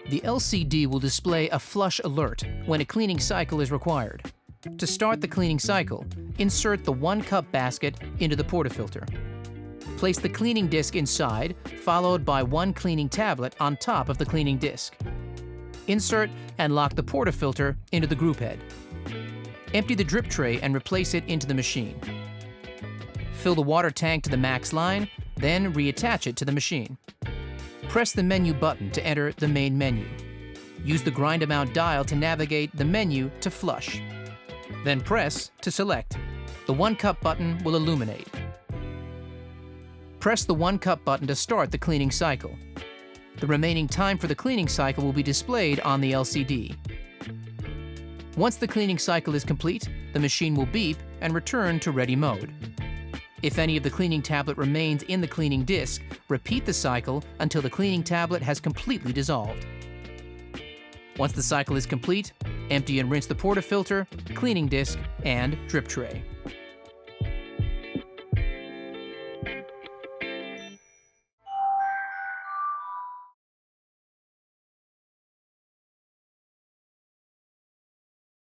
The LCD will display a flush alert when a cleaning cycle is required. To start the cleaning cycle, insert the 1-cup basket into the portafilter. Place the cleaning disc inside, followed by 1 cleaning tablet on top of the cleaning disc. Insert and lock the portafilter into the group head. Empty the drip tray and replace it into the machine. Fill the water tank to the max line, then reattach it to the machine. Press the menu button to enter the main menu. Use the grind amount dial to navigate the menu to flush. Then press to select. The 1-cup button will illuminate. Press the 1-cup button to start the cleaning cycle. The remaining time for the cleaning cycle will be displayed on the LCD. Once the cleaning cycle is complete, the machine will beep and return to ready mode. If any of the cleaning tablet remains in the cleaning disc, repeat the cycle until the cleaning tablet has completely dissolved. Once the cycle is complete, empty and rinse the portafilter, cleaning disc, and drip tray.